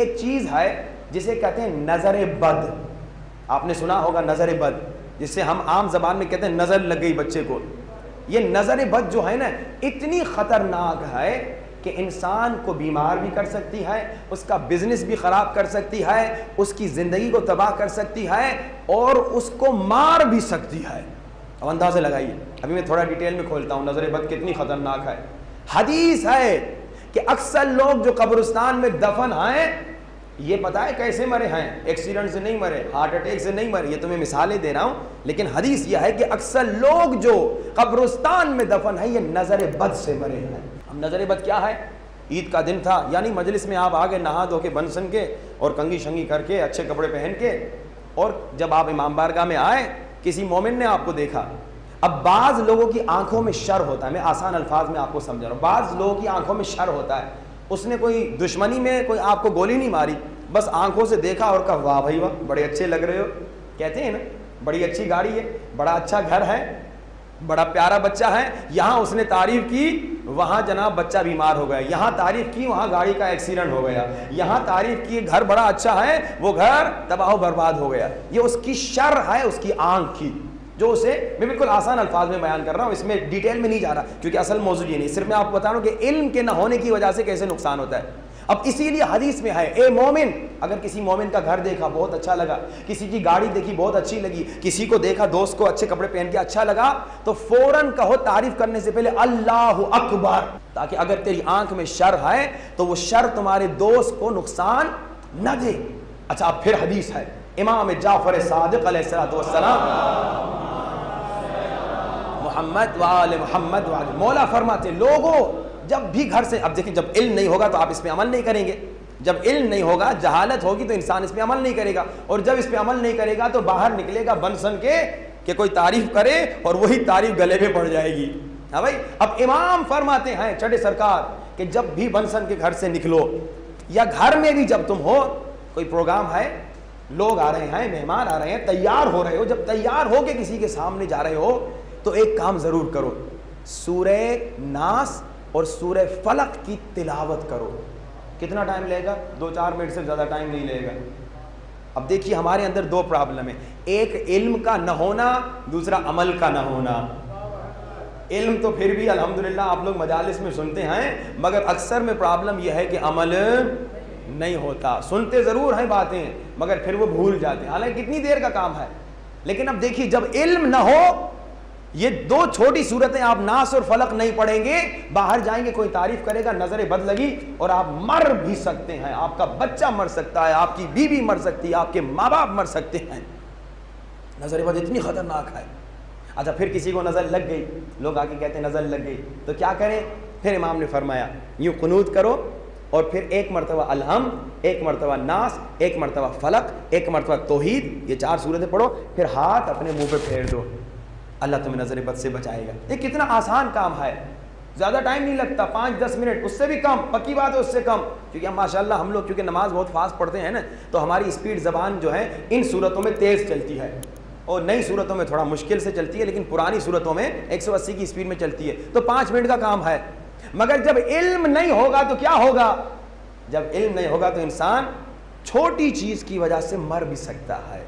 ایک چیز ہے جسے کہتے ہیں نظر بد. آپ نے سنا ہوگا نظر بد, جسے ہم عام زبان میں کہتے ہیں نظر لگ گئی بچے کو. یہ نظر بد جو ہے نا اتنی خطرناک ہے کہ انسان کو بیمار بھی کر سکتی ہے, اس کا بزنس بھی خراب کر سکتی ہے, اس کی زندگی کو تباہ کر سکتی ہے اور اس کو مار بھی سکتی ہے. اب اندازہ لگائیے, ابھی میں تھوڑا ڈیٹیل میں کھولتا ہوں نظر بد کتنی خطرناک ہے. حدیث ہے کہ اکثر لوگ جو قبرستان میں دفن ہیں یہ پتہ ہے کیسے مرے ہیں, ایکسیڈنٹ سے نہیں مرے, ہارٹ اٹیک سے نہیں مرے, یہ تو میں مثالیں دے رہا ہوں, لیکن حدیث یہ ہے کہ اکثر لوگ جو قبرستان میں دفن ہیں یہ نظر بد سے مرے ہیں. اب نظر بد کیا ہے؟ عید کا دن تھا, یعنی مجلس میں آپ آگے نہا دھو کے بن سن کے اور کنگھی شنگھی کر کے اچھے کپڑے پہن کے, اور جب آپ امام بارگاہ میں آئے کسی مومن نے آپ کو دیکھا. اب بعض لوگوں کی آنکھوں میں شر ہوتا ہے, میں آسان الفاظ میں آپ کو سمجھا رہا ہوں, بعض لوگوں کی آنکھوں میں شر ہوتا ہے. اس نے کوئی دشمنی میں کوئی آپ کو گولی نہیں ماری, بس آنکھوں سے دیکھا اور کہا واہ بھائی واہ بڑے اچھے لگ رہے ہو, کہتے ہیں نا بڑی اچھی گاڑی ہے, بڑا اچھا گھر ہے, بڑا پیارا بچہ ہے. یہاں اس نے تعریف کی, وہاں جناب بچہ بیمار ہو گیا, یہاں تعریف کی, وہاں گاڑی کا ایکسیڈنٹ ہو گیا, یہاں تعریف کی گھر بڑا اچھا ہے, وہ گھر تباہ و برباد ہو گیا. یہ اس کی شر ہے, اس کی آنکھ کی, جو اسے میں بالکل آسان الفاظ میں بیان کر رہا ہوں, اس میں ڈیٹیل میں نہیں جا رہا کیونکہ اصل موضوع یہ نہیں, صرف میں آپ کو بتا رہا ہوں کہ علم کے نہ ہونے کی وجہ سے کیسے نقصان ہوتا ہے. اب اسی لیے حدیث میں ہے اے مومن, اگر کسی مومن کا گھر دیکھا بہت اچھا لگا, کسی کی گاڑی دیکھی بہت اچھی لگی, کسی کو دیکھا دوست کو اچھے کپڑے پہن کے اچھا لگا, تو فوراً کہو تعریف کرنے سے پہلے اللہ اکبر, تاکہ اگر تیری آنکھ میں شر ہے تو وہ شر تمہارے دوست کو نقصان نہ دے. اچھا اب پھر حدیث ہے امام جعفر صادق علیہ السلام محمد وآل محمد وآل, مولا فرماتے لوگوں جب بھی گھر سے, اب دیکھیں جب علم نہیں ہوگا تو آپ اس پہ عمل نہیں کریں گے, جب علم نہیں ہوگا جہالت ہوگی تو انسان اس پہ عمل نہیں کرے گا, اور جب اس پہ عمل نہیں کرے گا تو باہر نکلے گا بن سن کے کہ کوئی تعریف کرے اور وہی تعریف گلے میں پڑ جائے گی. ہاں بھائی, اب امام فرماتے ہیں چڑے سرکار کہ جب بھی بن سن کے گھر سے نکلو, یا گھر میں بھی جب تم ہو, کوئی پروگرام ہے, لوگ آ رہے ہیں, مہمان آ رہے ہیں, تیار ہو رہے ہو, جب تیار ہو کے کسی کے سامنے جا رہے ہو تو ایک کام ضرور کرو, سورہ ناس اور سورہ فلق کی تلاوت کرو. کتنا ٹائم لے گا؟ 2-4 منٹ سے زیادہ ٹائم نہیں لے گا. اب دیکھیے ہمارے اندر دو پرابلم ہے, ایک علم کا نہ ہونا, دوسرا عمل کا نہ ہونا. علم تو پھر بھی الحمدللہ آپ لوگ مجالس میں سنتے ہیں, مگر اکثر میں پرابلم یہ ہے کہ عمل نہیں ہوتا. سنتے ضرور ہیں باتیں مگر پھر وہ بھول جاتے ہیں, حالانکہ کتنی دیر کا کام ہے. لیکن اب دیکھیے جب علم نہ ہو, یہ دو چھوٹی صورتیں آپ ناس اور فلق نہیں پڑھیں گے, باہر جائیں گے کوئی تعریف کرے گا, نظر بد لگی اور آپ مر بھی سکتے ہیں, آپ کا بچہ مر سکتا ہے, آپ کی بیوی مر سکتی ہے, آپ کے ماں باپ مر سکتے ہیں. نظر بد اتنی خطرناک ہے. اچھا پھر کسی کو نظر لگ گئی, لوگ آ کے کہتے ہیں نظر لگ گئی تو کیا کریں؟ پھر امام نے فرمایا یوں قنوت کرو اور پھر ایک مرتبہ الحمد, ایک مرتبہ ناس, ایک مرتبہ فلق, ایک مرتبہ توحید, یہ 4 سورتیں پڑھو, پھر ہاتھ اپنے منہ پہ پھیر دو, اللہ تمہیں نظر بد سے بچائے گا. یہ کتنا آسان کام ہے, زیادہ ٹائم نہیں لگتا, 5-10 منٹ, اس سے بھی کم, پکی بات ہے اس سے کم, کیونکہ ہم ماشاءاللہ ہم لوگ کیونکہ نماز بہت فاسٹ پڑھتے ہیں نا, تو ہماری اسپیڈ زبان جو ہے ان صورتوں میں تیز چلتی ہے, اور نئی صورتوں میں تھوڑا مشکل سے چلتی ہے, لیکن پرانی صورتوں میں 180 کی اسپیڈ میں چلتی ہے, تو 5 منٹ کا کام ہے. مگر جب علم نہیں ہوگا تو کیا ہوگا؟ جب علم نہیں ہوگا تو انسان چھوٹی چیز کی وجہ سے مر بھی سکتا ہے.